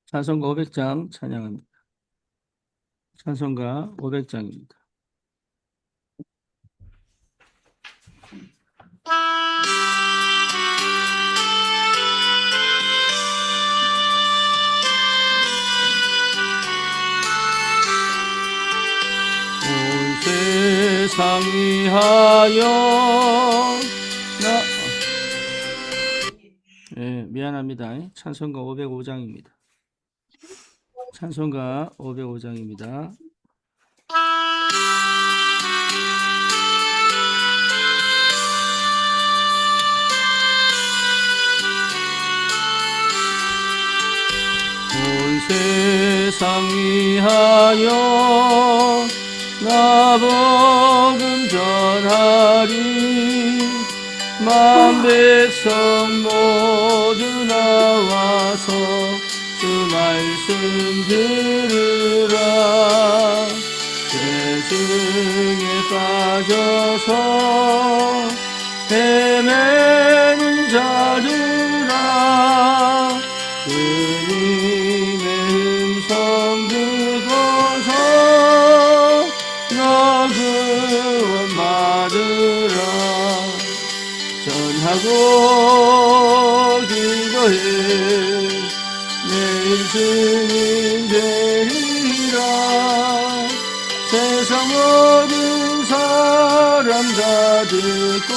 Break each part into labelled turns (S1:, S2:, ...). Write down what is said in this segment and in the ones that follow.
S1: 찬송가 500장 찬양합니다. 찬송가 500장입니다. 온 세상 위하여 미안합니다. 찬송가 505장입니다. 찬송가 505장입니다. 온 세상 위하여 나 복음 전하리 만 백성 모두 나와서 주 말씀 들으라 죄중에 빠져서 헤매는 자들아 주님의 음성 듣고서 너 구원 받으라 전하고 기도해 내일 주님 되리라 세상 모든 사람 다 듣고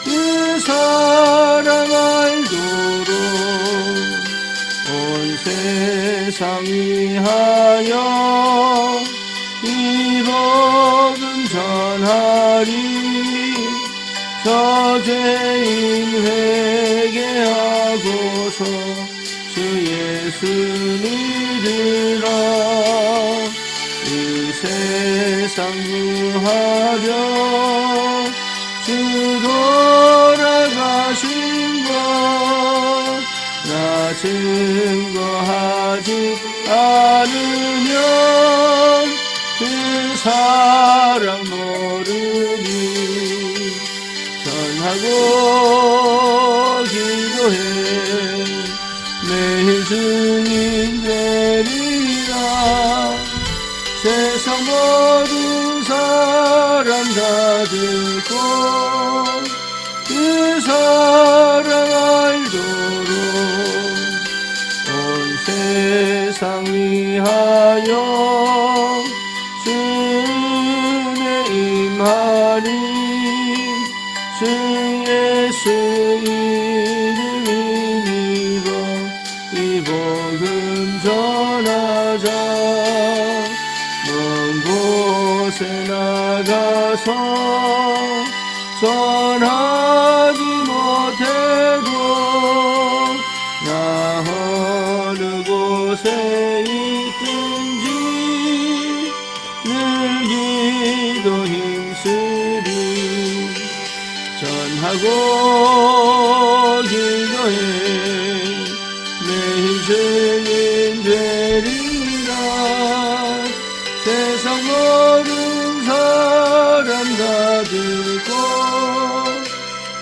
S1: 그 사랑 알도록 온 세상 위하여 이 복음 전하리 저 죄인 회개하고서 주 예수 믿으라 이 세상 구하려 주 돌아가신 것 나 증거하지 않으면 그 사랑 모르니 전하고 기도해 매일 주님 되리라 세상 모든 사람 다 듣고 그 사랑 알도록 온 세상 위하여 주의 임하리 주 예수 이름 힘입어 이 복음 전하자 먼 곳에 나가서 전하지 못해도 나 어느 곳에 있든지 늘 기도 힘쓰리 전하고 기도해 매일 주님 되리라 세상 모든 사람 다 듣고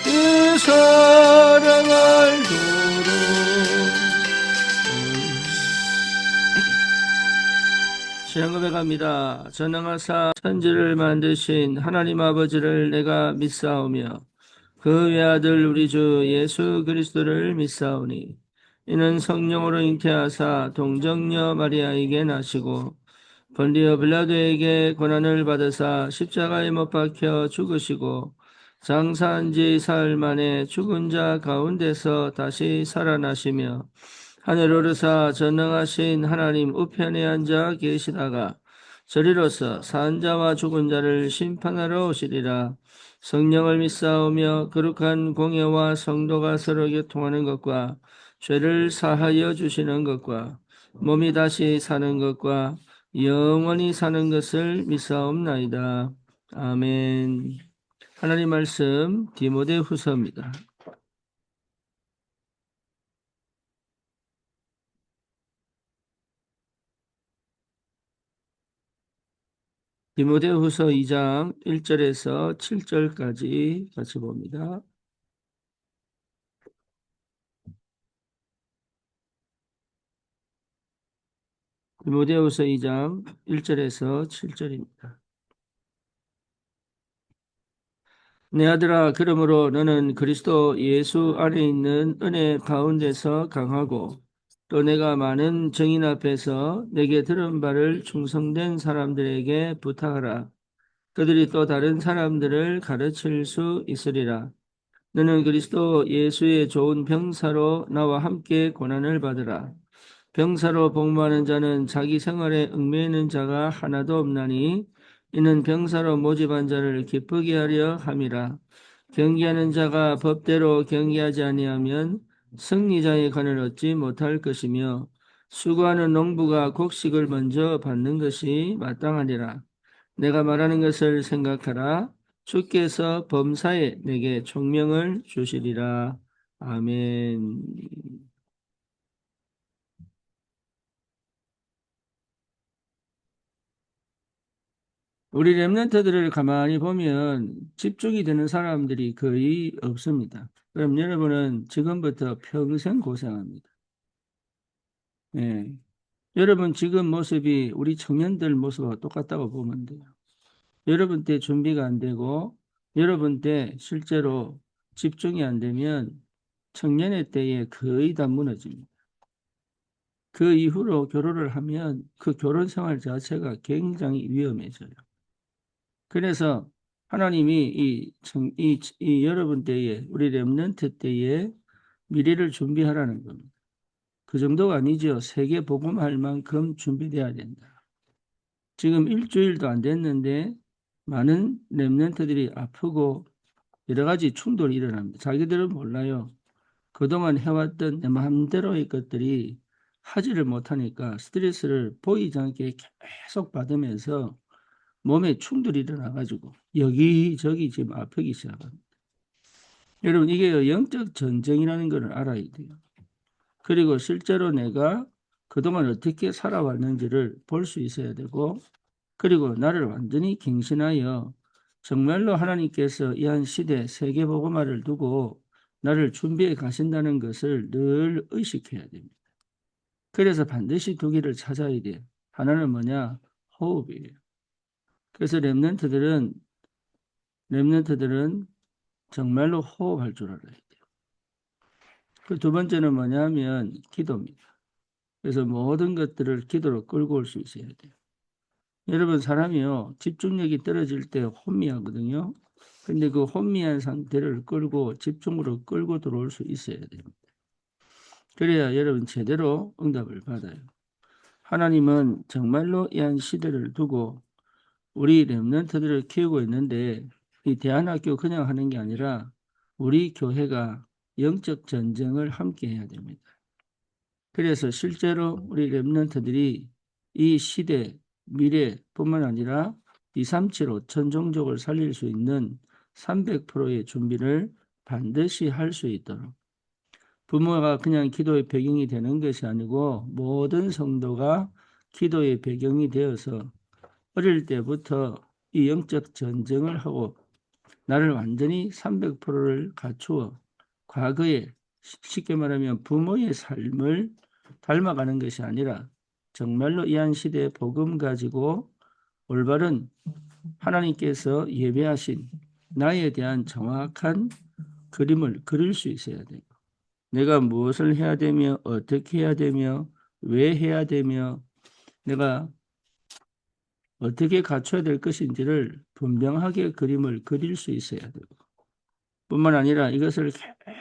S1: 그 사랑 알도록 시간 고백합니다. 전능하사 천지를 만드신 하나님 아버지를 내가 믿사오며 그 외아들 우리 주 예수 그리스도를 믿사오니 이는 성령으로 잉태하사 동정녀 마리아에게 나시고 본디오 빌라도에게 고난을 받으사 십자가에 못 박혀 죽으시고 장사한 지 사흘 만에 죽은 자 가운데서 다시 살아나시며 하늘 오르사 전능하신 하나님 우편에 앉아 계시다가 저리로서 산 자와 죽은 자를 심판하러 오시리라. 성령을 믿사오며 거룩한 공예와 성도가 서로 교통하는 것과 죄를 사하여 주시는 것과 몸이 다시 사는 것과 영원히 사는 것을 믿사옵나이다. 아멘. 하나님 말씀 디모데후서입니다. 디모데후서 2장 1절에서 7절까지 같이 봅니다. 디모데후서 2장 1절에서 7절입니다. 내 아들아, 그러므로 너는 그리스도 예수 안에 있는 은혜 가운데서 강하고 또 내가 많은 증인 앞에서 내게 들은 바를 충성된 사람들에게 부탁하라. 그들이 또 다른 사람들을 가르칠 수 있으리라. 너는 그리스도 예수의 좋은 병사로 나와 함께 고난을 받으라. 병사로 복무하는 자는 자기 생활에 얽매이는 자가 하나도 없나니 이는 병사로 모집한 자를 기쁘게 하려 함이라. 경기하는 자가 법대로 경기하지 아니하면 승리자의 관을 얻지 못할 것이며 수고하는 농부가 곡식을 먼저 받는 것이 마땅하니라. 내가 말하는 것을 생각하라. 주께서 범사에 내게 총명을 주시리라. 아멘. 우리 랩런트들을 가만히 보면 집중이 되는 사람들이 거의 없습니다. 그럼 여러분은 지금부터 평생 고생합니다. 예. 여러분 지금 모습이 우리 청년들 모습과 똑같다고 보면 돼요. 여러분 때 준비가 안 되고 여러분 때 실제로 집중이 안 되면 청년의 때에 거의 다 무너집니다. 그 이후로 결혼을 하면 그 결혼 생활 자체가 굉장히 위험해져요. 그래서 하나님이 이 여러분 때에, 우리 렘넌트 때에 미래를 준비하라는 겁니다. 그 정도가 아니죠. 세계 복음할 만큼 준비돼야 된다. 지금 일주일도 안 됐는데 많은 렘넌트들이 아프고 여러 가지 충돌이 일어납니다. 자기들은 몰라요. 그동안 해왔던 내 마음대로의 것들이 하지를 못하니까 스트레스를 보이지 않게 계속 받으면서 몸에 충돌이 일어나가지고 여기저기 지금 아프기 시작합니다. 여러분 이게 영적 전쟁이라는 것을 알아야 돼요. 그리고 실제로 내가 그동안 어떻게 살아왔는지를 볼 수 있어야 되고 그리고 나를 완전히 갱신하여 정말로 하나님께서 이 한 시대 세계복음화를 두고 나를 준비해 가신다는 것을 늘 의식해야 됩니다. 그래서 반드시 두 개를 찾아야 돼요. 하나는 뭐냐? 호흡이에요. 그래서 렘넌트들은 정말로 호흡할 줄 알아야 돼요. 그 두 번째는 뭐냐면 기도입니다. 그래서 모든 것들을 기도로 끌고 올 수 있어야 돼요. 여러분 사람이요 집중력이 떨어질 때 혼미하거든요. 근데 그 혼미한 상태를 끌고 집중으로 끌고 들어올 수 있어야 됩니다. 그래야 여러분 제대로 응답을 받아요. 하나님은 정말로 이 한 시대를 두고 우리 렘넌트들을 키우고 있는데 이 대안학교 그냥 하는 게 아니라 우리 교회가 영적 전쟁을 함께 해야 됩니다. 그래서 실제로 우리 렘넌트들이 이 시대 미래뿐만 아니라 237 5천 종족을 살릴 수 있는 300%의 준비를 반드시 할 수 있도록 부모가 그냥 기도의 배경이 되는 것이 아니고 모든 성도가 기도의 배경이 되어서 어릴 때부터 이 영적 전쟁을 하고 나를 완전히 300%를 갖추어 과거에 쉽게 말하면 부모의 삶을 닮아가는 것이 아니라 정말로 이 한 시대의 복음 가지고 올바른 하나님께서 예배하신 나에 대한 정확한 그림을 그릴 수 있어야 돼요. 내가 무엇을 해야 되며 어떻게 해야 되며 왜 해야 되며 내가 어떻게 갖춰야 될 것인지를 분명하게 그림을 그릴 수 있어야 되고 뿐만 아니라 이것을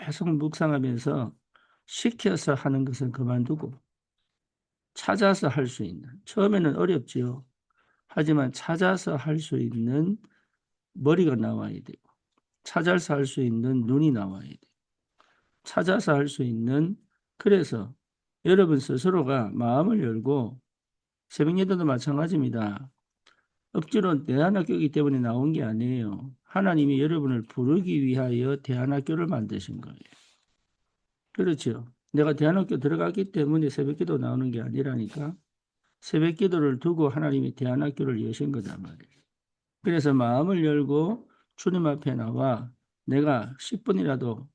S1: 계속 묵상하면서 시켜서 하는 것은 그만두고 찾아서 할 수 있는 처음에는 어렵지요. 하지만 찾아서 할 수 있는 머리가 나와야 되고 찾아서 할 수 있는 눈이 나와야 돼요. 찾아서 할 수 있는 그래서 여러분 스스로가 마음을 열고 새벽예배도 마찬가지입니다. 억지로 대안학교이기 때문에 나온 게 아니에요. 하나님이 여러분을 부르기 위하여 대안학교를 만드신 거예요. 그렇죠. 내가 대안학교 들어갔기 때문에 새벽기도 나오는 게 아니라니까. 새벽기도를 두고 하나님이 대안학교를 여신 거단 말이에요. 그래서 마음을 열고 주님 앞에 나와 내가 10분이라도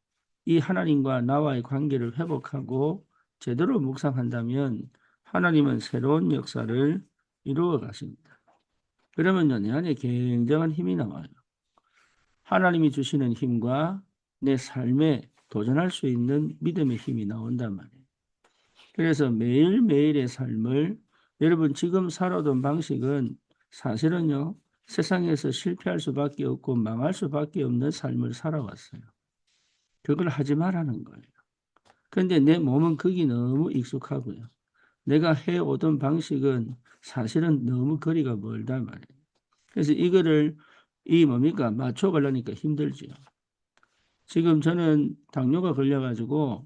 S1: 이 하나님과 나와의 관계를 회복하고 제대로 묵상한다면 하나님은 새로운 역사를 이루어 가십니다. 그러면요, 내 안에 굉장한 힘이 나와요. 하나님이 주시는 힘과 내 삶에 도전할 수 있는 믿음의 힘이 나온단 말이에요. 그래서 매일매일의 삶을 여러분 지금 살아온 방식은 사실은요, 세상에서 실패할 수밖에 없고 망할 수밖에 없는 삶을 살아왔어요. 그걸 하지 말라는 거예요. 그런데 내 몸은 거기 너무 익숙하고요. 내가 해오던 방식은 사실은 너무 거리가 멀단 말이에요. 그래서 이거를 뭡니까? 맞춰가려니까 힘들죠. 지금 저는 당뇨가 걸려가지고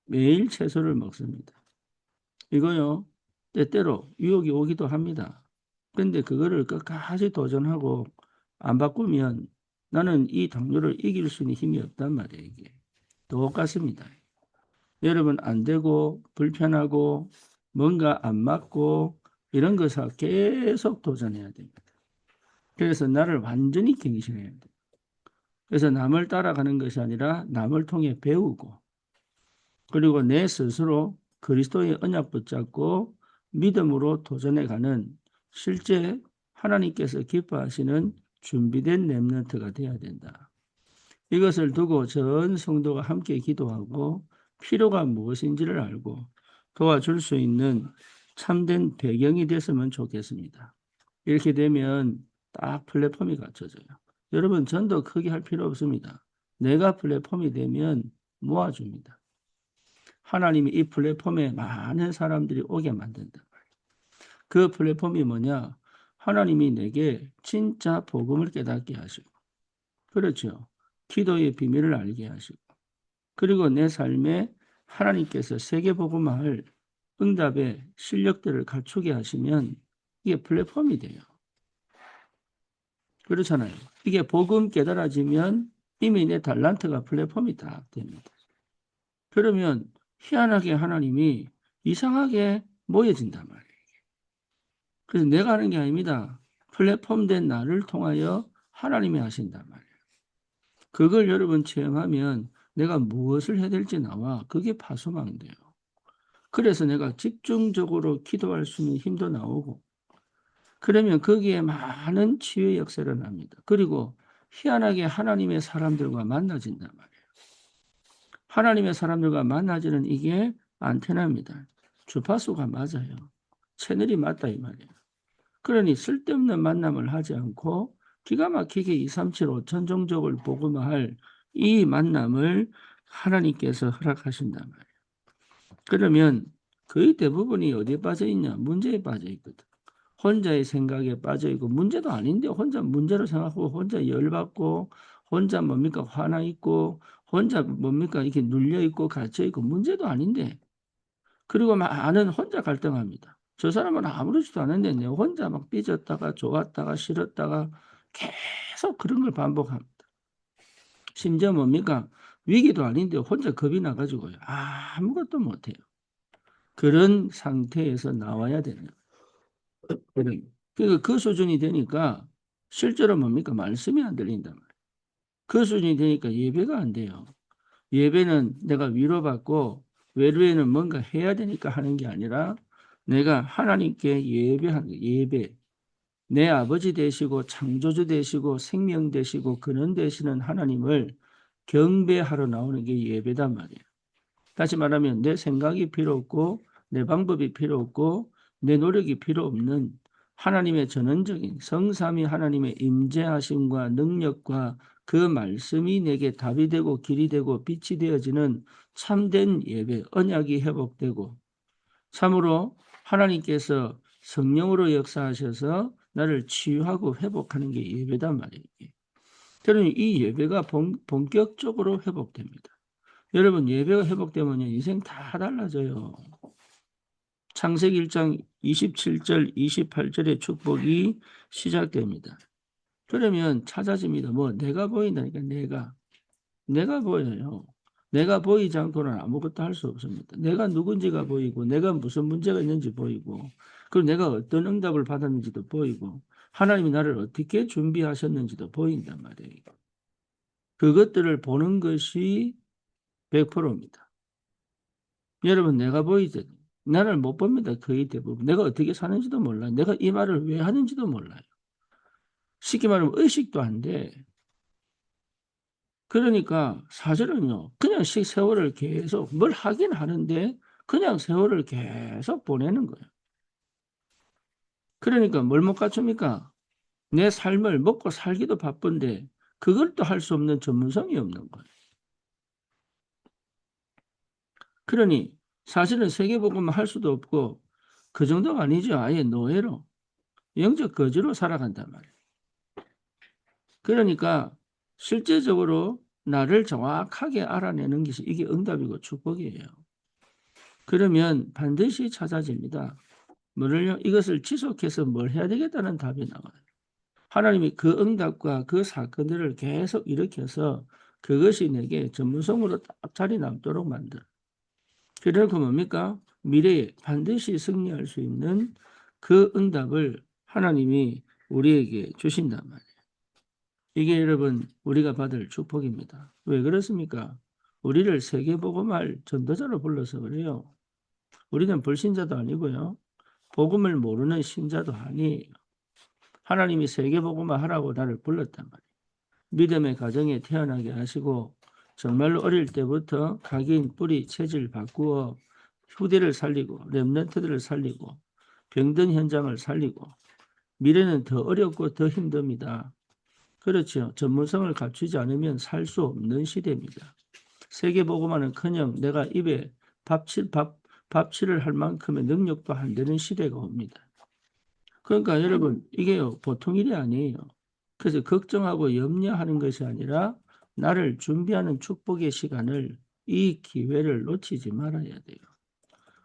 S1: 매일 채소를 먹습니다. 이거요, 때때로 유혹이 오기도 합니다. 근데 그거를 끝까지 도전하고 안 바꾸면 나는 이 당뇨를 이길 수 있는 힘이 없단 말이에요, 이게. 똑같습니다. 여러분, 안 되고, 불편하고, 뭔가 안 맞고, 이런 것을 계속 도전해야 됩니다. 그래서 나를 완전히 갱신해야 돼요. 그래서 남을 따라가는 것이 아니라 남을 통해 배우고, 그리고 내 스스로 그리스도의 언약 붙잡고 믿음으로 도전해가는 실제 하나님께서 기뻐하시는 준비된 렘넌트가 되어야 된다. 이것을 두고 전 성도가 함께 기도하고 필요가 무엇인지를 알고 도와줄 수 있는 참된 배경이 됐으면 좋겠습니다. 이렇게 되면 딱 플랫폼이 갖춰져요. 여러분, 전도 크게 할 필요 없습니다. 내가 플랫폼이 되면 모아줍니다. 하나님이 이 플랫폼에 많은 사람들이 오게 만든다. 그 플랫폼이 뭐냐? 하나님이 내게 진짜 복음을 깨닫게 하시고, 그렇죠. 기도의 비밀을 알게 하시고, 그리고 내 삶에 하나님께서 세계복음화할 응답의 실력들을 갖추게 하시면 이게 플랫폼이 돼요. 그렇잖아요. 이게 복음 깨달아지면 이미 내 달란트가 플랫폼이 다 됩니다. 그러면 희한하게 하나님이 이상하게 모여진단 말이에요. 그래서 내가 하는 게 아닙니다. 플랫폼 된 나를 통하여 하나님이 하신단 말이에요. 그걸 여러분 체험하면 내가 무엇을 해야 될지 나와. 그게 파수망돼요. 그래서 내가 집중적으로 기도할 수 있는 힘도 나오고, 그러면 거기에 많은 치유의 역사가 납니다. 그리고 희한하게 하나님의 사람들과 만나진단 말이에요. 하나님의 사람들과 만나지는 이게 안테나입니다. 주파수가 맞아요. 채널이 맞다 이 말이에요. 그러니 쓸데없는 만남을 하지 않고 기가 막히게 2, 3, 7, 5천 종족을 복음화할 이 만남을 하나님께서 허락하신단 말이에요. 그러면 거의 대부분이 어디에 빠져 있냐? 문제에 빠져 있거든. 혼자의 생각에 빠져 있고, 문제도 아닌데 혼자 문제로 생각하고 혼자 열받고 혼자 뭡니까 화나 있고 혼자 뭡니까 이렇게 눌려 있고 갇혀 있고 문제도 아닌데, 그리고 많은 혼자 갈등합니다. 저 사람은 아무렇지도 않은데 내 혼자 막 삐졌다가 좋았다가 싫었다가 계속 그런 걸 반복합니다. 심지어 뭡니까 위기도 아닌데 혼자 겁이 나가지고요 아무것도 못해요. 그런 상태에서 나와야 되는 거예요. 그러니까 그 수준이 되니까 실제로 뭡니까 말씀이 안 들린단 말이에요. 그 수준이 되니까 예배가 안 돼요. 예배는 내가 위로받고 외로에는 뭔가 해야 되니까 하는 게 아니라 내가 하나님께 예배하는 거예요. 예배. 내 아버지 되시고 창조주 되시고 생명 되시고 근원 되시는 하나님을 경배하러 나오는 게 예배단 말이에요. 다시 말하면 내 생각이 필요 없고 내 방법이 필요 없고 내 노력이 필요 없는 하나님의 전원적인 성삼위 하나님의 임재하심과 능력과 그 말씀이 내게 답이 되고 길이 되고 빛이 되어지는 참된 예배, 언약이 회복되고 참으로 하나님께서 성령으로 역사하셔서 나를 치유하고 회복하는 게 예배단 말이에요. 그러니 이 예배가 본격적으로 회복됩니다. 여러분 예배가 회복되면 인생 다 달라져요. 창세기 1장 27절 28절의 축복이 시작됩니다. 그러면 찾아집니다. 뭐 내가 보인다니까 내가 보여요. 내가 보이지 않고는 아무것도 할 수 없습니다. 내가 누군지가 보이고 내가 무슨 문제가 있는지 보이고 그리고 내가 어떤 응답을 받았는지도 보이고 하나님이 나를 어떻게 준비하셨는지도 보인단 말이에요. 그것들을 보는 것이 100%입니다. 여러분 내가 보이죠? 나를 못 봅니다. 거의 대부분. 내가 어떻게 사는지도 몰라요. 내가 이 말을 왜 하는지도 몰라요. 쉽게 말하면 의식도 안 돼. 그러니까 사실은요. 그냥 세월을 계속 뭘 하긴 하는데 그냥 세월을 계속 보내는 거예요. 그러니까 뭘 못 갖춥니까? 내 삶을 먹고 살기도 바쁜데 그걸 또 할 수 없는 전문성이 없는 거예요. 그러니 사실은 세계복음을 할 수도 없고 그 정도가 아니죠. 아예 노예로 영적 거지로 살아간단 말이에요. 그러니까 실제적으로 나를 정확하게 알아내는 것이 이게 응답이고 축복이에요. 그러면 반드시 찾아집니다. 뭐를요? 이것을 지속해서 뭘 해야 되겠다는 답이 나와요. 하나님이 그 응답과 그 사건들을 계속 일으켜서 그것이 내게 전문성으로 딱 자리 남도록 만들어. 그래서 뭡니까? 미래에 반드시 승리할 수 있는 그 응답을 하나님이 우리에게 주신단 말이에요. 이게 여러분 우리가 받을 축복입니다. 왜 그렇습니까? 우리를 세계복음할 전도자로 불러서 그래요. 우리는 불신자도 아니고요. 복음을 모르는 신자도 아니에요. 하나님이 세계복음을 하라고 나를 불렀단 말이에요. 믿음의 가정에 태어나게 하시고 정말로 어릴 때부터 각인, 뿌리, 체질 바꾸어 후대를 살리고 렘넌트들을 살리고 병든 현장을 살리고 미래는 더 어렵고 더 힘듭니다. 그렇죠. 전문성을 갖추지 않으면 살 수 없는 시대입니다. 세계보고만은커녕 내가 입에 밥칠을 할 만큼의 능력도 안 되는 시대가 옵니다. 그러니까 여러분 이게요 보통 일이 아니에요. 그래서 걱정하고 염려하는 것이 아니라 나를 준비하는 축복의 시간을 이 기회를 놓치지 말아야 돼요.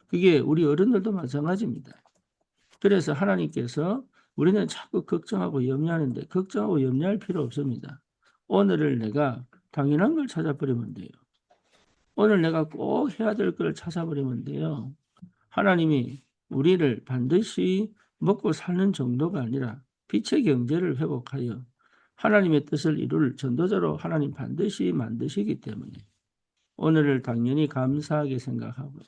S1: 그게 우리 어른들도 마찬가지입니다. 그래서 하나님께서 우리는 자꾸 걱정하고 염려하는데 걱정하고 염려할 필요 없습니다. 오늘을 내가 당연한 걸 찾아버리면 돼요. 오늘 내가 꼭 해야 될 걸 찾아버리면 돼요. 하나님이 우리를 반드시 먹고 사는 정도가 아니라 빛의 경제를 회복하여 하나님의 뜻을 이룰 전도자로 하나님 반드시 만드시기 때문에 오늘을 당연히 감사하게 생각하고요.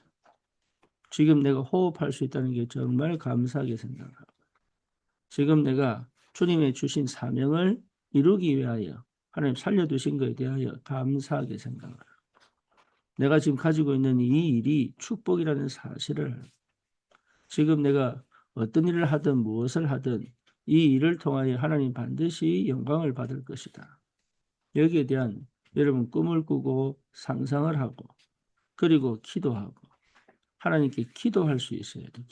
S1: 지금 내가 호흡할 수 있다는 게 정말 감사하게 생각하고 지금 내가 주님의 주신 사명을 이루기 위하여 하나님 살려두신 것에 대하여 감사하게 생각하고 내가 지금 가지고 있는 이 일이 축복이라는 사실을 지금 내가 어떤 일을 하든 무엇을 하든 이 일을 통하여 하나님 반드시 영광을 받을 것이다. 여기에 대한 여러분 꿈을 꾸고 상상을 하고 그리고 기도하고 하나님께 기도할 수 있어야 돼.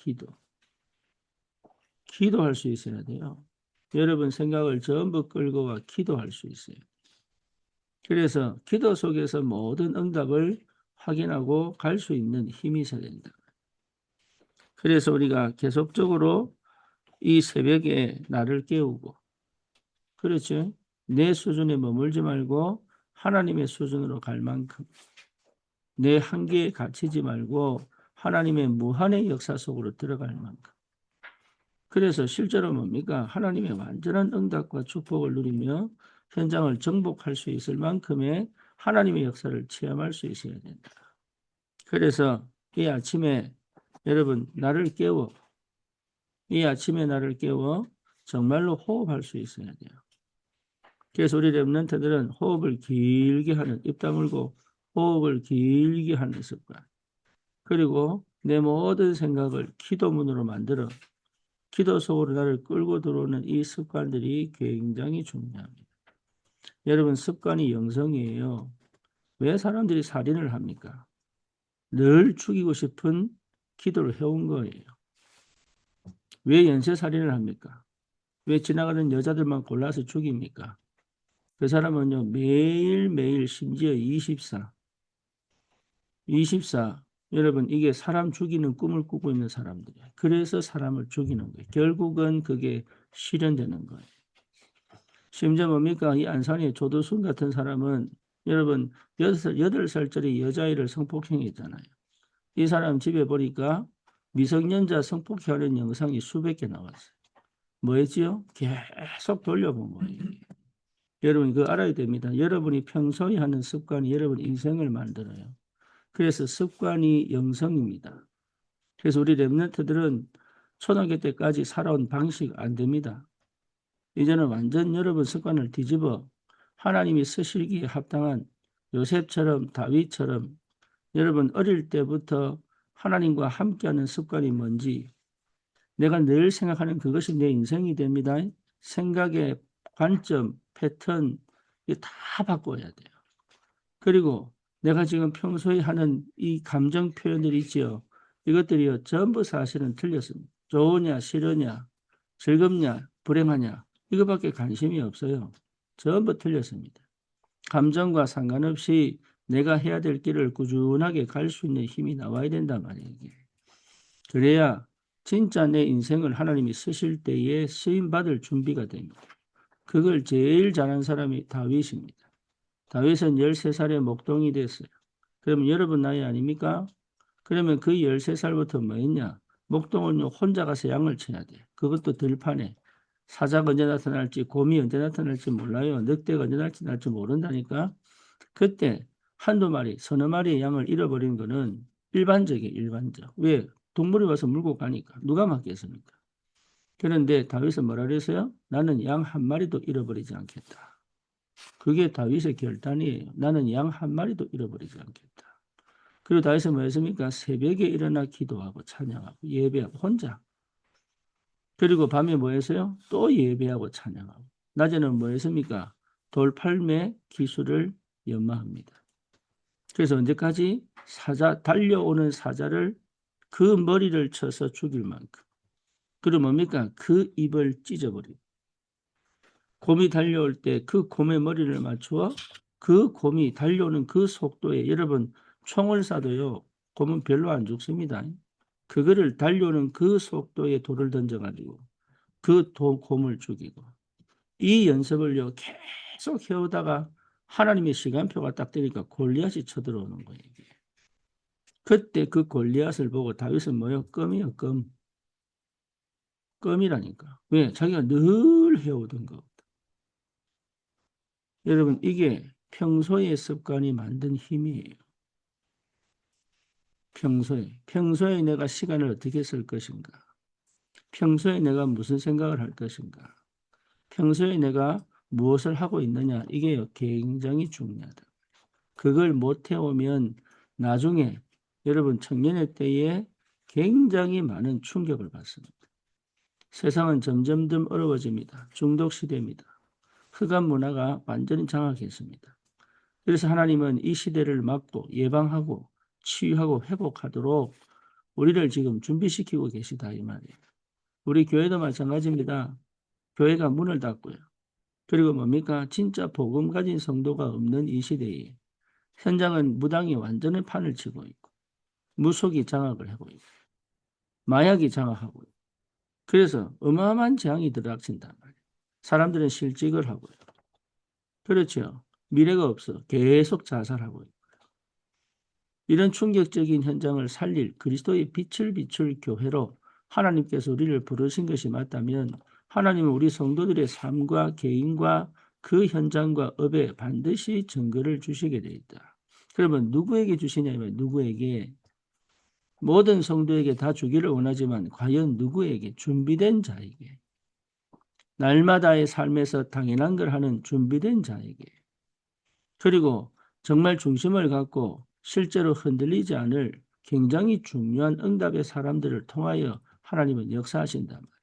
S1: 기도할 수 있어야 돼요. 여러분 생각을 전부 끌고 와 기도할 수 있어요. 그래서 기도 속에서 모든 응답을 확인하고 갈 수 있는 힘이 있어야 된다. 그래서 우리가 계속적으로 이 새벽에 나를 깨우고 그렇죠. 내 수준에 머물지 말고 하나님의 수준으로 갈 만큼 내 한계에 갇히지 말고 하나님의 무한의 역사 속으로 들어갈 만큼 그래서 실제로 뭡니까? 하나님의 완전한 응답과 축복을 누리며 현장을 정복할 수 있을 만큼의 하나님의 역사를 체험할 수 있어야 된다. 그래서 이 아침에 여러분 이 아침에 나를 깨워 정말로 호흡할 수 있어야 돼요. 그래서 우리 렘넌트들은 호흡을 길게 하는 입 다물고 호흡을 길게 하는 습관 그리고 내 모든 생각을 기도문으로 만들어 기도 속으로 나를 끌고 들어오는 이 습관들이 굉장히 중요합니다. 여러분 습관이 영성이에요. 왜 사람들이 살인을 합니까? 늘 죽이고 싶은 기도를 해온 거예요. 왜 연쇄살인을 합니까? 왜 지나가는 여자들만 골라서 죽입니까? 그 사람은요 매일매일 심지어 24 여러분 이게 사람 죽이는 꿈을 꾸고 있는 사람들이에요. 그래서 사람을 죽이는 거예요. 결국은 그게 실현되는 거예요. 심지어 뭡니까? 이 안산의 조도순 같은 사람은 여러분 8살짜리 여자아이를 성폭행했잖아요. 이 사람 집에 보니까 미성년자 성폭행하는 영상이 수백 개 나왔어요. 뭐 했지요? 계속 돌려본 거예요. 여러분 그거 알아야 됩니다. 여러분이 평소에 하는 습관이 여러분 인생을 만들어요. 그래서 습관이 영성입니다. 그래서 우리 랩런트들은 초등학교 때까지 살아온 방식 안 됩니다. 이제는 완전 여러분 습관을 뒤집어 하나님이 쓰시기에 합당한 요셉처럼 다윗처럼 여러분 어릴 때부터 하나님과 함께하는 습관이 뭔지 내가 늘 생각하는 그것이 내 인생이 됩니다. 생각의 관점, 패턴 이게 다 바꿔야 돼요. 그리고 내가 지금 평소에 하는 이 감정 표현들이 있지요. 이것들이요 전부 사실은 틀렸습니다. 좋으냐 싫으냐 즐겁냐 불행하냐 이거밖에 관심이 없어요. 전부 틀렸습니다. 감정과 상관없이 내가 해야 될 길을 꾸준하게 갈 수 있는 힘이 나와야 된단 말이에요. 그래야 진짜 내 인생을 하나님이 쓰실 때에 쓰임받을 준비가 됩니다. 그걸 제일 잘한 사람이 다윗입니다. 다윗은 13살에 목동이 됐어요. 그러면 여러분 나이 아닙니까? 그러면 그 13살부터 뭐 했냐? 목동은 혼자 가서 양을 쳐야 돼. 그것도 들판에. 사자가 언제 나타날지, 곰이 언제 나타날지 몰라요. 늑대가 언제 나타날지 모른다니까. 그때 한두 마리, 서너 마리의 양을 잃어버린 거는 일반적. 왜? 동물이 와서 물고 가니까. 누가 맡겠습니까? 그런데 다윗은 뭐라 그랬어요? 나는 양 한 마리도 잃어버리지 않겠다. 그게 다윗의 결단이에요. 나는 양 한 마리도 잃어버리지 않겠다. 그리고 다윗은 뭐 했습니까? 새벽에 일어나 기도하고 찬양하고 예배하고 혼자. 그리고 밤에 뭐 했어요? 또 예배하고 찬양하고. 낮에는 뭐 했습니까? 돌팔매 기술을 연마합니다. 그래서 언제까지? 달려오는 사자를 그 머리를 쳐서 죽일 만큼. 그리고 뭡니까? 그 입을 찢어버리고. 곰이 달려올 때 그 곰의 머리를 맞추어 그 곰이 달려오는 그 속도에 여러분 총을 쏴도요. 곰은 별로 안 죽습니다. 그거를 달려오는 그 속도에 돌을 던져가지고 그 곰을 죽이고 이 연습을요. 계속 해오다가 하나님의 시간표가 딱 되니까 골리앗이 쳐들어오는 거예요. 그때 그 골리앗을 보고 다윗은 뭐요? 껌이요, 껌. 껌이라니까. 왜? 자기가 늘 해오던 거. 여러분 이게 평소의 습관이 만든 힘이에요. 평소에 내가 시간을 어떻게 쓸 것인가? 평소에 내가 무슨 생각을 할 것인가? 평소에 내가 무엇을 하고 있느냐? 이게 굉장히 중요하다. 그걸 못 해오면 나중에 여러분 청년의 때에 굉장히 많은 충격을 받습니다. 세상은 점점 더 어려워집니다. 중독 시대입니다. 흑암 문화가 완전히 장악했습니다. 그래서 하나님은 이 시대를 막고 예방하고 치유하고 회복하도록 우리를 지금 준비시키고 계시다 이 말이에요. 우리 교회도 마찬가지입니다. 교회가 문을 닫고요. 그리고 뭡니까? 진짜 복음 가진 성도가 없는 이 시대에 현장은 무당이 완전히 판을 치고 있고 무속이 장악을 하고 있고 마약이 장악하고 있고 그래서 어마어마한 재앙이 들어닥친단 말이에요. 사람들은 실직을 하고요. 그렇죠. 미래가 없어. 계속 자살하고 있고 이런 충격적인 현장을 살릴 그리스도의 빛을 비출 교회로 하나님께서 우리를 부르신 것이 맞다면 하나님은 우리 성도들의 삶과 개인과 그 현장과 업에 반드시 증거를 주시게 되어 있다. 그러면 누구에게 주시냐면 누구에게 모든 성도에게 다 주기를 원하지만 과연 누구에게 준비된 자에게 날마다의 삶에서 당연한 걸 하는 준비된 자에게 그리고 정말 중심을 갖고 실제로 흔들리지 않을 굉장히 중요한 응답의 사람들을 통하여 하나님은 역사하신단 말이에요.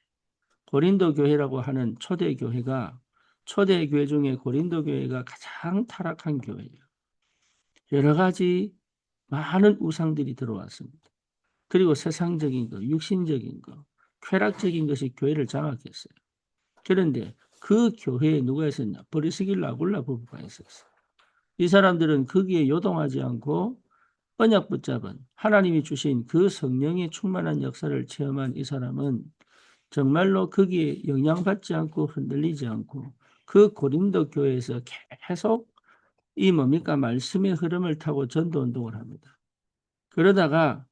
S1: 고린도 교회라고 하는 초대 교회가 초대 교회 중에 고린도 교회가 가장 타락한 교회예요. 여러 가지 많은 우상들이 들어왔습니다. 그리고 세상적인 것, 육신적인 것, 쾌락적인 것이 교회를 장악했어요. 그런데 그 교회에 누가 있었냐? 브리스길라 아굴라 부부가 있었어요. 이 사람들은 거기에 요동하지 않고 언약 붙잡은 하나님이 주신 그 성령의 충만한 역사를 체험한 이 사람은 정말로 거기에 영향받지 않고 흔들리지 않고 그 고린도 교회에서 계속 이 뭡니까? 말씀의 흐름을 타고 전도 운동을 합니다. 그러다가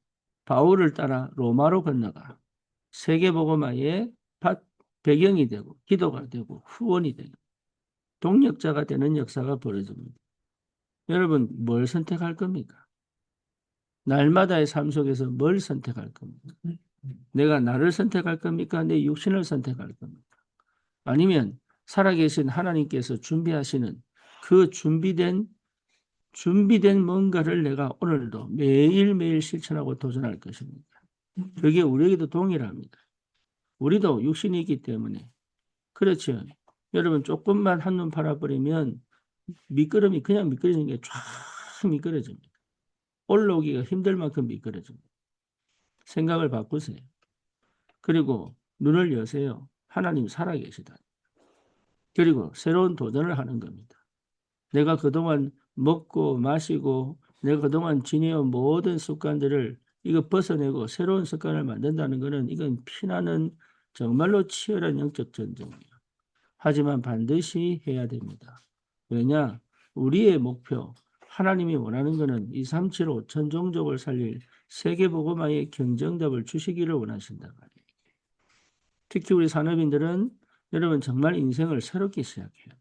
S1: 바울을 따라 로마로 건너가 세계복음화의 배경이 되고 기도가 되고 후원이 되고 동력자가 되는 역사가 벌어집니다. 여러분 뭘 선택할 겁니까? 날마다의 삶 속에서 뭘 선택할 겁니까? 내가 나를 선택할 겁니까? 내 육신을 선택할 겁니까? 아니면 살아계신 하나님께서 준비하시는 그 준비된 뭔가를 내가 오늘도 매일매일 실천하고 도전할 것입니다. 그게 우리에게도 동일합니다. 우리도 육신이 있기 때문에. 그렇죠. 여러분 조금만 한눈 팔아버리면 미끄럼이 그냥 미끄러지는 게 쫙 미끄러집니다. 올라오기가 힘들 만큼 미끄러집니다. 생각을 바꾸세요. 그리고 눈을 여세요. 하나님 살아계시다. 그리고 새로운 도전을 하는 겁니다. 내가 그동안 먹고 마시고 내가 그동안 지내온 모든 습관들을 이거 벗어내고 새로운 습관을 만든다는 것은 이건 피나는 정말로 치열한 영적 전쟁이에요. 하지만 반드시 해야 됩니다. 왜냐? 우리의 목표, 하나님이 원하는 것은 237 5천 종족을 살릴 세계복음화의 경정답을 주시기를 원하신다 말이에요. 특히 우리 산업인들은 여러분 정말 인생을 새롭게 시작해요.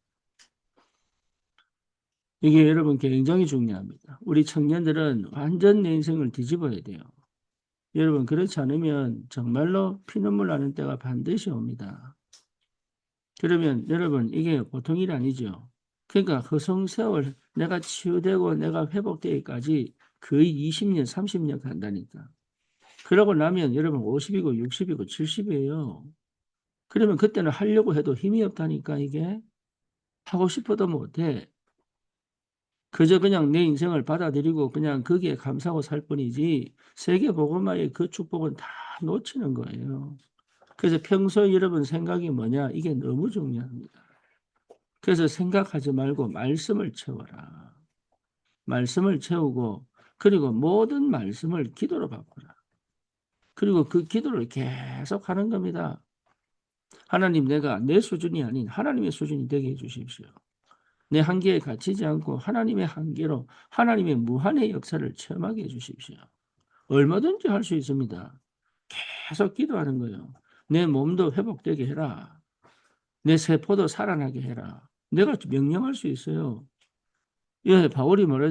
S1: 이게 여러분 굉장히 중요합니다. 우리 청년들은 완전 내 인생을 뒤집어야 돼요. 여러분 그렇지 않으면 정말로 피눈물 나는 때가 반드시 옵니다. 그러면 여러분 이게 보통 일이 아니죠. 그러니까 허송세월 내가 치유되고 내가 회복되기까지 거의 20년, 30년 간다니까. 그러고 나면 여러분 50이고 60이고 70이에요. 그러면 그때는 하려고 해도 힘이 없다니까 이게. 하고 싶어도 못해. 그저 그냥 내 인생을 받아들이고 그냥 거기에 감사하고 살 뿐이지 세계복음화의 그 축복은 다 놓치는 거예요. 그래서 평소에 여러분 생각이 뭐냐? 이게 너무 중요합니다. 그래서 생각하지 말고 말씀을 채워라. 말씀을 채우고 그리고 모든 말씀을 기도로 바꾸라. 그리고 그 기도를 계속 하는 겁니다. 하나님 내가 내 수준이 아닌 하나님의 수준이 되게 해주십시오. 내 한계에 갇히지 않고 하나님의 한계로 하나님의 무한의 역사를 체험하게 해주십시오. 얼마든지 할 수 있습니다. 계속 기도하는 거예요. 내 몸도 회복되게 해라. 내 세포도 살아나게 해라. 내가 명령할 수 있어요. 예, 바울이 뭐라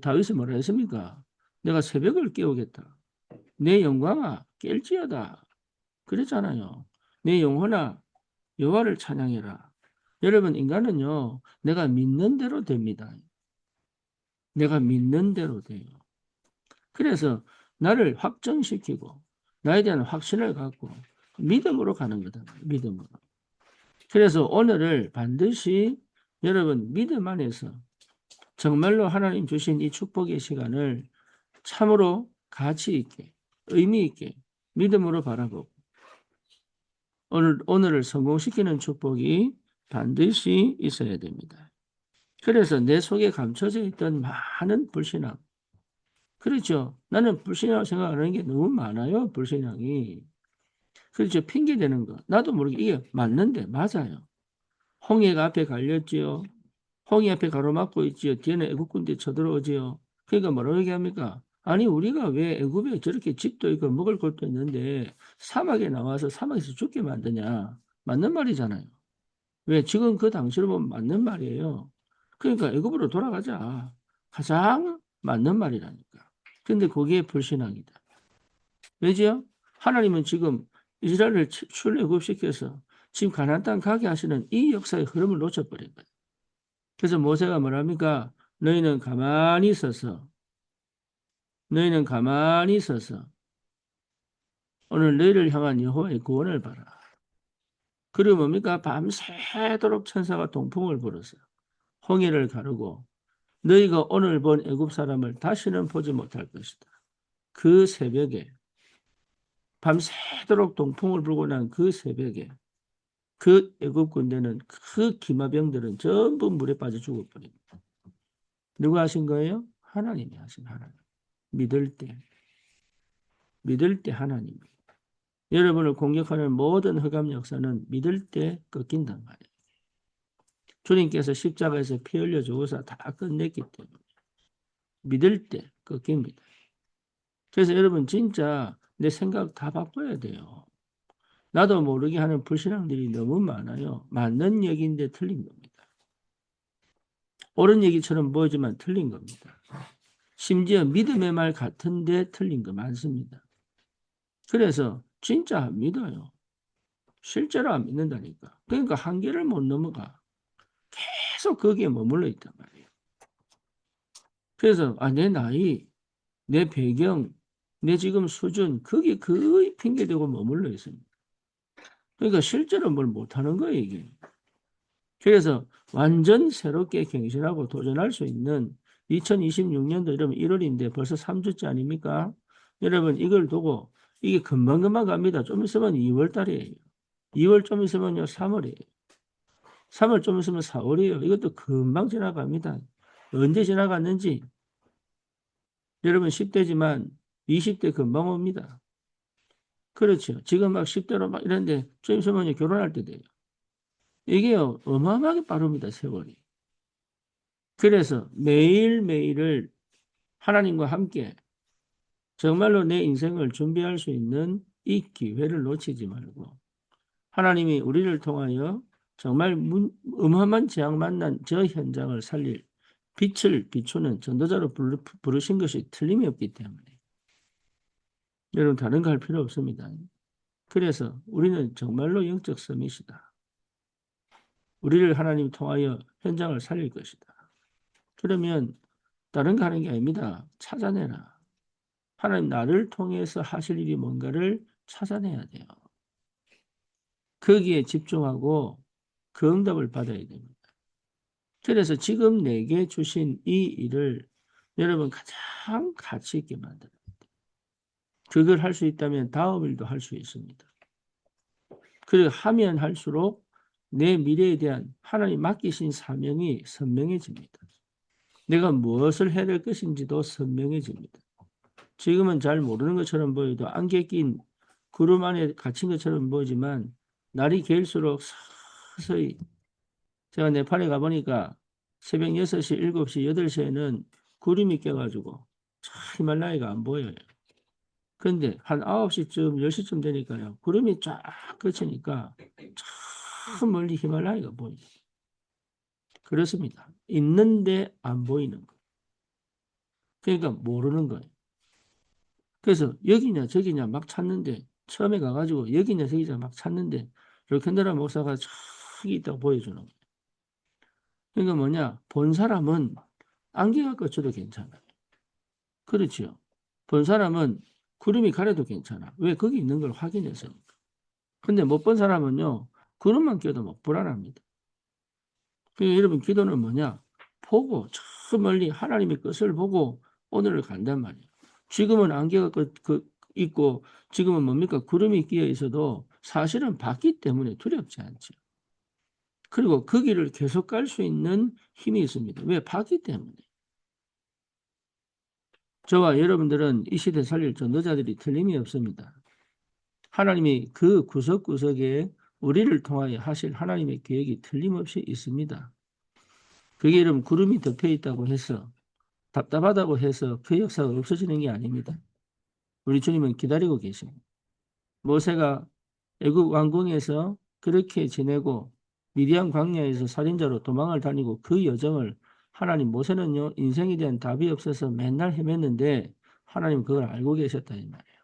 S1: 다윗이 뭐라 했습니까? 내가 새벽을 깨우겠다. 내 영광아 깰지어다. 그랬잖아요. 내 영혼아 여호와를 찬양해라. 여러분 인간은요. 내가 믿는 대로 됩니다. 내가 믿는 대로 돼요. 그래서 나를 확정시키고 나에 대한 확신을 갖고 믿음으로 가는 거다. 믿음으로. 그래서 오늘을 반드시 여러분 믿음 안에서 정말로 하나님 주신 이 축복의 시간을 참으로 가치 있게 의미 있게 믿음으로 바라보고 오늘을 성공시키는 축복이 반드시 있어야 됩니다. 그래서 내 속에 감춰져 있던 많은 불신앙 그렇죠. 나는 불신이라고 생각하는 게 너무 많아요. 불신앙이. 그렇죠. 핑계대는 거. 나도 모르게 이게 맞는데 맞아요. 홍해가 앞에 갈렸지요. 홍해 앞에 가로막고 있지요. 뒤에는 애국군대 쳐들어오지요. 그러니까 뭐라고 얘기합니까? 아니 우리가 왜 애굽에 저렇게 집도 있고 먹을 것도 있는데 사막에 나와서 사막에서 죽게 만드냐. 맞는 말이잖아요. 왜? 지금 그 당시로 보면 맞는 말이에요. 그러니까 애굽으로 돌아가자. 가장 맞는 말이라니까. 근데 그게 불신앙이다. 왜죠? 하나님은 지금 이스라엘을 출애굽시켜서 지금 가나안 땅 가게 하시는 이 역사의 흐름을 놓쳐버린 거예요. 그래서 모세가 뭐랍니까? 너희는 가만히 서서 오늘 너희를 향한 여호와의 구원을 봐라. 그리고 뭡니까? 밤새도록 천사가 동풍을 불어서 홍해를 가르고 너희가 오늘 본 애굽 사람을 다시는 보지 못할 것이다. 그 새벽에 밤새도록 동풍을 불고 난 그 새벽에 그 애굽 군대는 그 기마병들은 전부 물에 빠져 죽어버립니다. 누가 하신 거예요? 하나님이 하신 하나님. 믿을 때 하나님이. 여러분을 공격하는 모든 흑암 역사는 믿을 때 꺾인단 말이에요. 주님께서 십자가에서 피 흘려 죽어서 다 끝냈기 때문에 믿을 때 꺾입니다. 그래서 여러분 진짜 내 생각 다 바꿔야 돼요. 나도 모르게 하는 불신앙들이 너무 많아요. 맞는 얘기인데 틀린 겁니다. 옳은 얘기처럼 보이지만 틀린 겁니다. 심지어 믿음의 말 같은데 틀린 거 많습니다. 그래서 진짜 안 믿어요. 실제로 안 믿는다니까. 그러니까 한계를 못 넘어가. 계속 거기에 머물러 있단 말이에요. 그래서 내 나이, 내 배경, 내 지금 수준 거기 거의 핑계대고 머물러 있습니다. 그러니까 실제로 뭘 못하는 거예요, 이게. 그래서 완전 새롭게 갱신하고 도전할 수 있는 2026년도 여러분 1월인데 벌써 3주째 아닙니까? 여러분 이걸 두고 이게 금방금방 갑니다. 좀 있으면 2월 달이에요. 2월 좀 있으면요 3월이에요. 3월 좀 있으면 4월이에요. 이것도 금방 지나갑니다. 언제 지나갔는지 여러분 10대지만 20대 금방 옵니다. 그렇죠. 지금 막 10대로 막 이런데 좀 있으면 결혼할 때 돼요. 이게요 어마어마하게 빠릅니다. 세월이. 그래서 매일매일을 하나님과 함께 정말로 내 인생을 준비할 수 있는 이 기회를 놓치지 말고 하나님이 우리를 통하여 정말 어마어마한 재앙 만난 저 현장을 살릴 빛을 비추는 전도자로 부르신 것이 틀림이 없기 때문에 여러분 다른 거 할 필요 없습니다. 그래서 우리는 정말로 영적 서밋이다. 우리를 하나님 통하여 현장을 살릴 것이다. 그러면 다른 거 하는 게 아닙니다. 찾아내라. 하나님 나를 통해서 하실 일이 뭔가를 찾아내야 돼요. 거기에 집중하고 그 응답을 받아야 됩니다. 그래서 지금 내게 주신 이 일을 여러분 가장 가치 있게 만들어야 돼요. 그걸 할 수 있다면 다음 일도 할 수 있습니다. 그리고 하면 할수록 내 미래에 대한 하나님 맡기신 사명이 선명해집니다. 내가 무엇을 해야 될 것인지도 선명해집니다. 지금은 잘 모르는 것처럼 보여도 안개 낀 구름 안에 갇힌 것처럼 보이지만 날이 길수록 서서히 제가 네팔에 가보니까 새벽 6시, 7시, 8시에는 구름이 껴가지고 히말라야가 안 보여요. 그런데 한 9시쯤, 10시쯤 되니까요. 구름이 쫙 그치니까 참 멀리 히말라야가 보여요. 그렇습니다. 있는데 안 보이는 거. 그러니까 모르는 거예요. 그래서 여기냐 저기냐 막 찾는데 처음에 가가지고 여기냐 저기냐 막 찾는데 로켄드라 목사가 저기 있다고 보여주는 거예요. 그러니까 뭐냐 본 사람은 안개가 꽂혀도 괜찮아요. 그렇지요. 본 사람은 구름이 가려도 괜찮아. 왜 거기 있는 걸 확인해서니까. 근데 못 본 사람은요 구름만 껴도 막 불안합니다. 그러니까 여러분 기도는 뭐냐 보고 저 멀리 하나님의 뜻을 보고 오늘을 간단 말이에요. 지금은 안개가 있고 지금은 뭡니까? 구름이 끼어 있어도 사실은 봤기 때문에 두렵지 않죠. 그리고 그 길을 계속 갈 수 있는 힘이 있습니다. 왜? 봤기 때문에. 저와 여러분들은 이 시대 살릴 전도자들이 틀림이 없습니다. 하나님이 그 구석구석에 우리를 통하여 하실 하나님의 계획이 틀림없이 있습니다. 그게 여러분 구름이 덮여 있다고 해서 답답하다고 해서 그 역사가 없어지는 게 아닙니다. 우리 주님은 기다리고 계십니다. 모세가 애국 왕궁에서 그렇게 지내고 미디안 광야에서 살인자로 도망을 다니고 그 여정을 하나님 모세는요 인생에 대한 답이 없어서 맨날 헤맸는데 하나님 그걸 알고 계셨다 이 말이에요.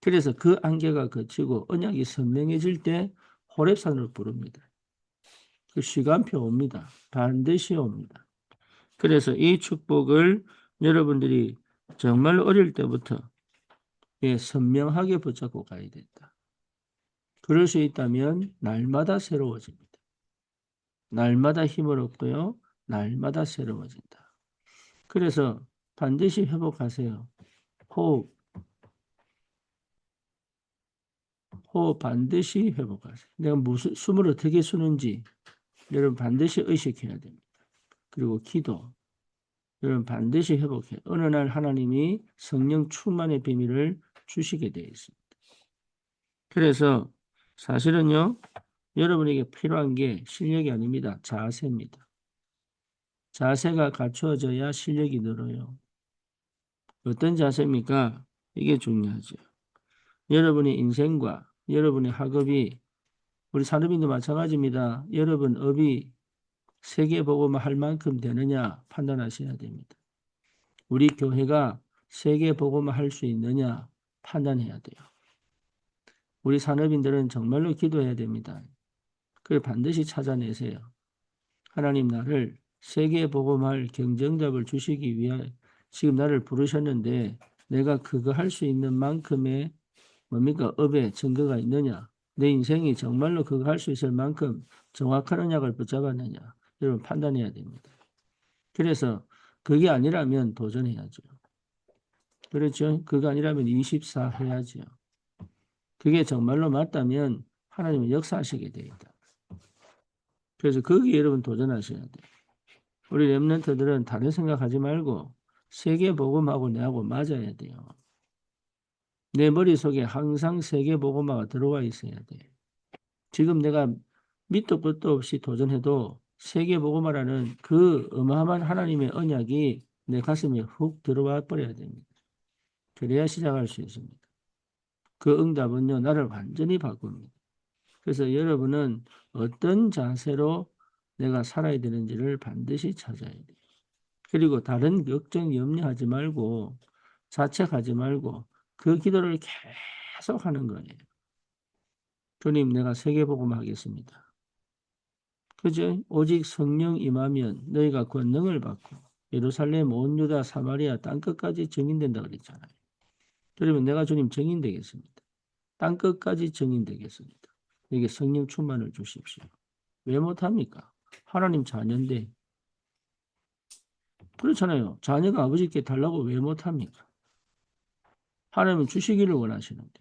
S1: 그래서 그 안개가 걷히고 언약이 선명해질 때 호렙산으로 부릅니다. 그 시간표 옵니다. 반드시 옵니다. 그래서 이 축복을 여러분들이 정말 어릴 때부터 선명하게 붙잡고 가야 된다. 그럴 수 있다면 날마다 새로워집니다. 날마다 힘을 얻고요. 날마다 새로워진다. 그래서 반드시 회복하세요. 호흡, 호흡 반드시 회복하세요. 내가 무슨 숨을 어떻게 쉬는지 여러분 반드시 의식해야 됩니다. 그리고 기도, 여러분 반드시 회복해요. 어느 날 하나님이 성령 충만의 비밀을 주시게 되어 있습니다. 그래서 사실은요. 여러분에게 필요한 게 실력이 아닙니다. 자세입니다. 자세가 갖추어져야 실력이 늘어요. 어떤 자세입니까? 이게 중요하죠. 여러분의 인생과 여러분의 학업이 우리 산업인도 마찬가지입니다. 여러분 업이 세계보고만 할 만큼 되느냐 판단하셔야 됩니다. 우리 교회가 세계 복음을 할 수 있느냐 판단해야 돼요. 우리 산업인들은 정말로 기도해야 됩니다. 그걸 반드시 찾아내세요. 하나님 나를 세계 복음할 경쟁자를 주시기 위해 지금 나를 부르셨는데 내가 그거 할 수 있는 만큼의 뭡니까? 업에 증거가 있느냐? 내 인생이 정말로 그거 할 수 있을 만큼 정확한 언약을 붙잡았느냐? 여러분 판단해야 됩니다. 그래서 그게 아니라면 도전해야죠. 그렇죠? 그거 아니라면 24 해야죠. 그게 정말로 맞다면 하나님은 역사하시게 되어 있다. 그래서 거기에 여러분 도전하셔야 돼요. 우리 렘넌트들은 다른 생각하지 말고 세계 복음하고 내하고 맞아야 돼요. 내 머릿속에 항상 세계 복음화가 들어와 있어야 돼. 지금 내가 밑도 끝도 없이 도전해도 세계 복음화라는 그 어마어마한 하나님의 언약이 내 가슴에 훅 들어와 버려야 됩니다. 그래야 시작할 수 있습니다. 그 응답은요, 나를 완전히 바꿉니다. 그래서 여러분은 어떤 자세로 내가 살아야 되는지를 반드시 찾아야 돼요. 그리고 다른 걱정, 염려하지 말고 자책하지 말고 그 기도를 계속 하는 거예요. 주님, 내가 세계복음 하겠습니다. 그죠? 오직 성령 임하면 너희가 권능을 받고 예루살렘, 온 유다, 사마리아 땅끝까지 증인된다 그랬잖아요. 그러면 내가 주님 증인되겠습니다. 땅끝까지 증인되겠습니다. 여기 성령 충만을 주십시오. 왜 못합니까? 하나님 자녀인데. 그렇잖아요. 자녀가 아버지께 달라고 왜 못합니까? 하나님은 주시기를 원하시는데.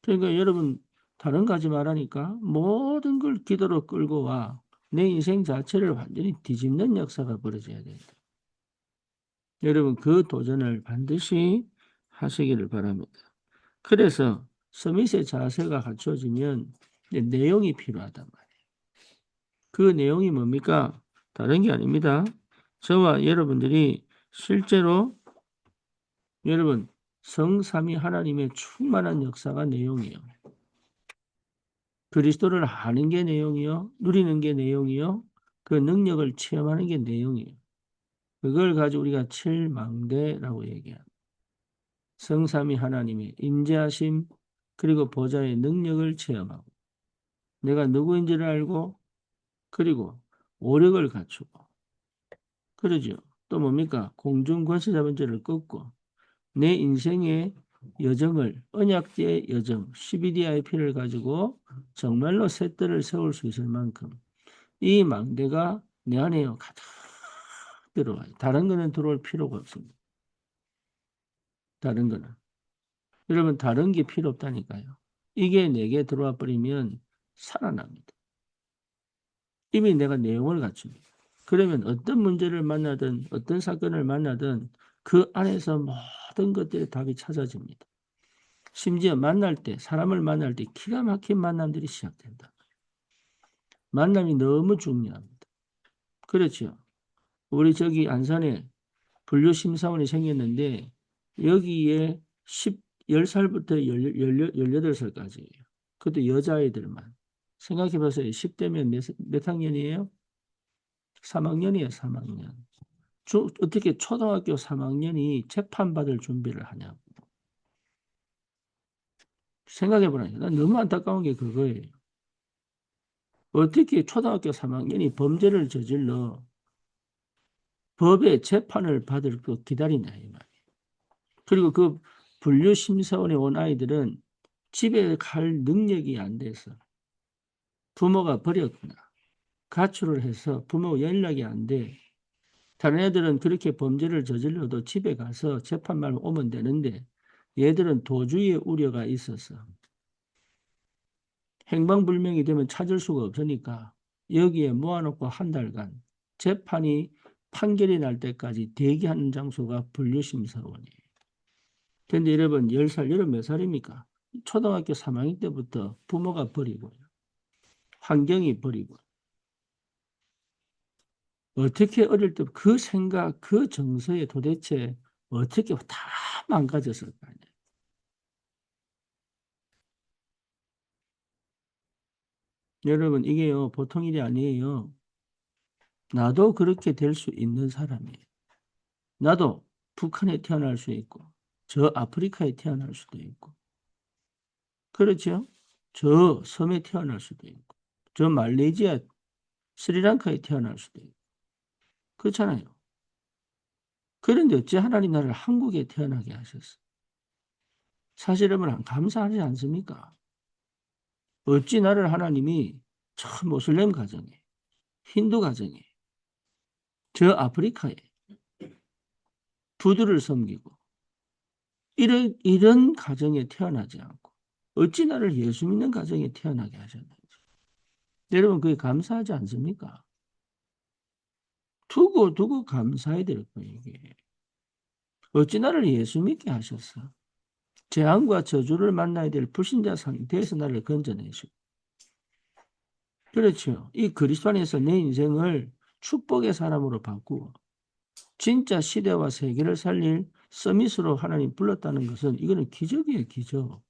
S1: 그러니까 여러분 다른 가지 말하니까 모든 걸 기도로 끌고 와. 내 인생 자체를 완전히 뒤집는 역사가 벌어져야 된다. 여러분 그 도전을 반드시 하시기를 바랍니다. 그래서 서밋의 자세가 갖춰지면 내용이 필요하단 말이에요. 그 내용이 뭡니까? 다른 게 아닙니다. 저와 여러분들이 실제로 여러분 성삼위 하나님의 충만한 역사가 내용이에요. 그리스도를 아는 게 내용이요. 누리는 게 내용이요. 그 능력을 체험하는 게 내용이에요. 그걸 가지고 우리가 칠망대라고 얘기합니다. 성삼위 하나님의 임재하심 그리고 보좌의 능력을 체험하고 내가 누구인지를 알고 그리고 오력을 갖추고 그러죠. 또 뭡니까? 공중 권세 잡은 자를 꺾고 내 인생의 여정을 언약제의 여정 12DIP를 가지고 정말로 셋들을 세울 수 있을 만큼 이 망대가 내 안에요 가득 들어와요. 다른 거는 들어올 필요가 없습니다. 다른 거는. 여러분 다른 게 필요 없다니까요. 이게 내게 들어와 버리면 살아납니다. 이미 내가 내용을 갖춥니다. 그러면 어떤 문제를 만나든 어떤 사건을 만나든 그 안에서 모든 것들의 답이 찾아집니다. 심지어 만날 때 사람을 만날 때 기가 막힌 만남들이 시작된다. 만남이 너무 중요합니다. 그렇죠. 우리 저기 안산에 분류심사원이 생겼는데 여기에 10살부터 18살까지예요. 그것도 여자아이들만. 생각해보세요. 10대면 몇 학년이에요? 3학년이에요. 3학년. 어떻게 초등학교 3학년이 재판받을 준비를 하냐고. 생각해보라니까. 난 너무 안타까운 게 그거예요. 어떻게 초등학교 3학년이 범죄를 저질러 법의 재판을 받을 거 기다리냐 이 말이에요. 그리고 그 분류심사원에 온 아이들은 집에 갈 능력이 안 돼서 부모가 버렸거나 가출을 해서 부모 연락이 안 돼. 다른 애들은 그렇게 범죄를 저질러도 집에 가서 재판만 오면 되는데 얘들은 도주의 우려가 있어서 행방불명이 되면 찾을 수가 없으니까 여기에 모아놓고 한 달간 재판이 판결이 날 때까지 대기하는 장소가 분류심사원이에요. 그런데 여러분 10살, 여러분 몇 살입니까? 초등학교 3학년 때부터 부모가 버리고요. 환경이 버리고 어떻게 어릴 때 그 생각, 그 정서에 도대체 어떻게 다 망가졌을까? 여러분 이게요 보통 일이 아니에요. 나도 그렇게 될 수 있는 사람이에요. 나도 북한에 태어날 수 있고 저 아프리카에 태어날 수도 있고 그렇죠? 저 섬에 태어날 수도 있고 저 말레이시아 스리랑카에 태어날 수도 있고 그렇잖아요. 그런데 어찌 하나님 나를 한국에 태어나게 하셨어? 사실 여러분 감사하지 않습니까? 어찌 나를 하나님이 저 모슬렘 가정에 힌두 가정에 저 아프리카에 부두를 섬기고 이런 가정에 태어나지 않고 어찌 나를 예수 믿는 가정에 태어나게 하셨는지 여러분 그게 감사하지 않습니까? 두고 감사해야 될 거예요 이게. 어찌 나를 예수 믿게 하셨어? 재앙과 저주를 만나야 될 불신자 상태에서 나를 건져내시고 그렇죠. 이 그리스도 안에서 내 인생을 축복의 사람으로 바꾸어 진짜 시대와 세계를 살릴 서밋으로 하나님 불렀다는 것은 이거는 기적이에요, 기적.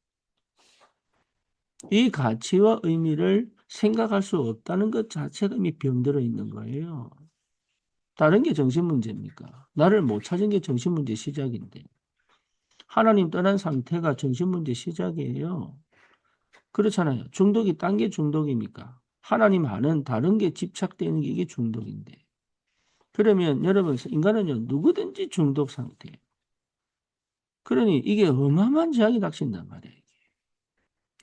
S1: 이 가치와 의미를 생각할 수 없다는 것 자체가 이미 병들어 있는 거예요. 다른 게 정신 문제입니까? 나를 못 찾은 게 정신 문제 시작인데. 하나님 떠난 상태가 정신 문제 시작이에요. 그렇잖아요. 중독이 딴 게 중독입니까? 하나님 아는 다른 게 집착되는 게 이게 중독인데. 그러면 여러분, 인간은요, 누구든지 중독 상태예요. 그러니 이게 어마어마한 재앙이 닥친단 말이에요.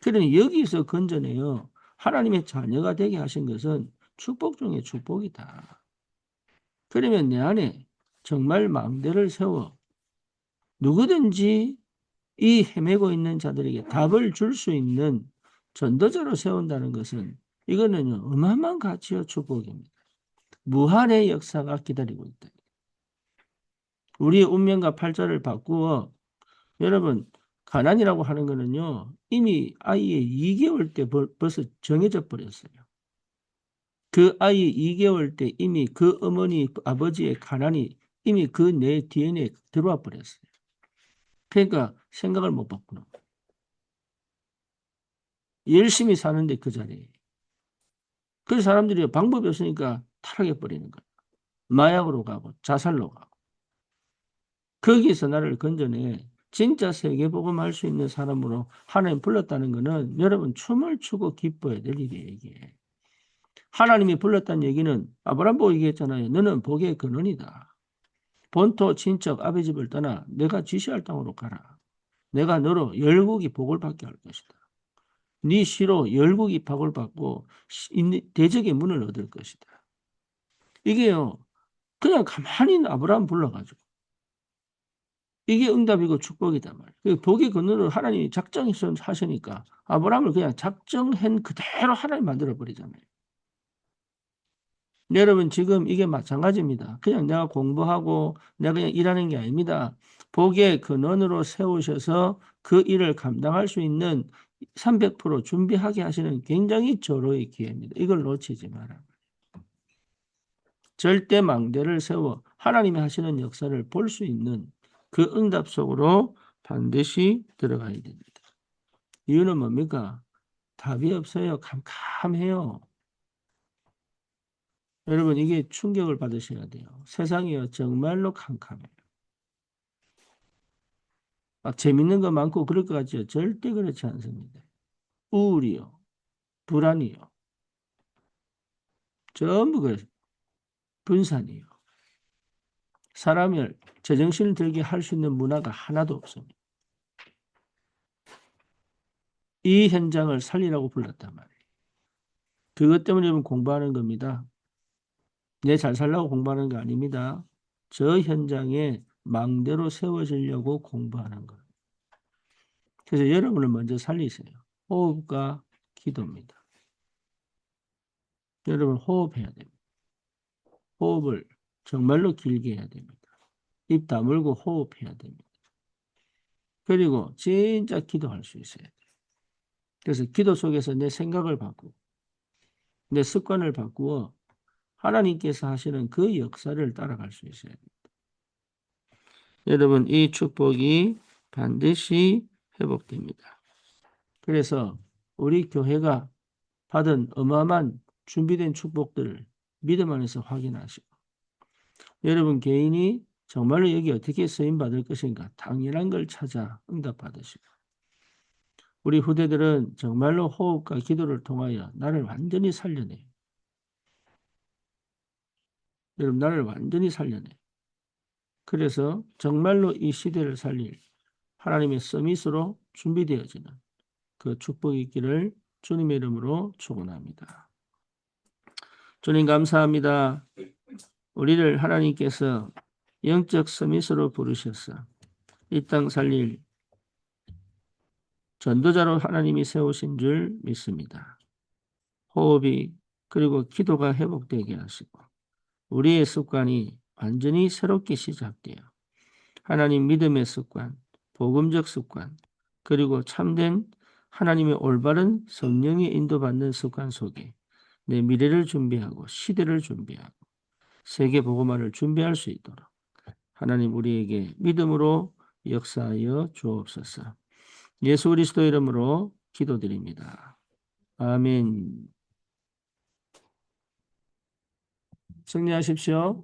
S1: 그러니 여기서 건져내요. 하나님의 자녀가 되게 하신 것은 축복 중에 축복이다. 그러면 내 안에 정말 망대를 세워 누구든지 이 헤매고 있는 자들에게 답을 줄 수 있는 전도자로 세운다는 것은 이거는요, 어마어마한 가치와 축복입니다. 무한의 역사가 기다리고 있다. 우리의 운명과 팔자를 바꾸어 여러분 가난이라고 하는 거는요 이미 아이의 2개월 때 벌써 정해져 버렸어요. 그 아이 2개월 때 이미 그 어머니 아버지의 가난이 이미 그 내 DNA에 들어와 버렸어요. 그러니까 생각을 못 바꾸는 거예요. 열심히 사는데 그 자리에. 그 사람들이 방법이 없으니까 타락해 버리는 거예요. 마약으로 가고 자살로 가고. 거기서 나를 건져내 진짜 세계복음 할 수 있는 사람으로 하나님 불렀다는 것은 여러분 춤을 추고 기뻐해야 될 일이에요. 이게. 하나님이 불렀다는 얘기는 아브라함 보고 얘기했잖아요. 너는 복의 근원이다. 본토 친척 아버지 집을 떠나 내가 지시할 땅으로 가라. 내가 너로 열국이 복을 받게 할 것이다. 네 시로 열국이 복을 받고 대적의 문을 얻을 것이다. 이게요. 그냥 가만히 있는 아브라함 불러가지고 이게 응답이고 축복이단 말이에요. 복의 근원으로 하나님이 작정하시니까 아브라함을 그냥 작정한 그대로 하나님 만들어버리잖아요. 여러분 지금 이게 마찬가지입니다. 그냥 내가 공부하고 내가 그냥 일하는 게 아닙니다. 복의 근원으로 세우셔서 그 일을 감당할 수 있는 300% 준비하게 하시는 굉장히 절호의 기회입니다. 이걸 놓치지 마라. 절대 망대를 세워 하나님이 하시는 역사를 볼 수 있는 그 응답 속으로 반드시 들어가야 됩니다. 이유는 뭡니까? 답이 없어요. 캄캄해요. 여러분 이게 충격을 받으셔야 돼요. 세상이요 정말로 캄캄해요. 막 재밌는 거 많고 그럴 것 같죠? 절대 그렇지 않습니다. 우울이요, 불안이요, 전부 그래요. 분산이요. 사람을 제정신을 들게 할 수 있는 문화가 하나도 없습니다. 이 현장을 살리라고 불렀단 말이에요. 그것 때문에 여러분 공부하는 겁니다. 내 잘 살라고 공부하는 거 아닙니다. 저 현장에 망대로 세워지려고 공부하는 거예요. 그래서 여러분을 먼저 살리세요. 호흡과 기도입니다. 여러분 호흡해야 됩니다. 호흡을 정말로 길게 해야 됩니다. 입 다물고 호흡해야 됩니다. 그리고 진짜 기도할 수 있어야 돼요. 그래서 기도 속에서 내 생각을 바꾸고 내 습관을 바꾸어 하나님께서 하시는 그 역사를 따라갈 수 있어야 됩니다. 여러분 이 축복이 반드시 회복됩니다. 그래서 우리 교회가 받은 어마어마한 준비된 축복들을 믿음 안에서 확인하시고 여러분 개인이 정말로 여기 어떻게 쓰임 받을 것인가? 당연한 걸 찾아 응답받으시고 우리 후대들은 정말로 호흡과 기도를 통하여 나를 완전히 살려내. 여러분 나를 완전히 살려내. 그래서 정말로 이 시대를 살릴 하나님의 서밋으로 준비되어지는 그 축복이 있기를 주님의 이름으로 축원합니다. 주님 감사합니다. 우리를 하나님께서 영적 서밋으로 부르셔서 이 땅 살릴 전도자로 하나님이 세우신 줄 믿습니다. 호흡이 그리고 기도가 회복되게 하시고 우리의 습관이 완전히 새롭게 시작되어 하나님 믿음의 습관, 복음적 습관, 그리고 참된 하나님의 올바른 성령의 인도받는 습관 속에 내 미래를 준비하고 시대를 준비하고 세계 복음화를 준비할 수 있도록 하나님 우리에게 믿음으로 역사하여 주옵소서. 예수 그리스도 이름으로 기도드립니다. 아멘. 승리하십시오.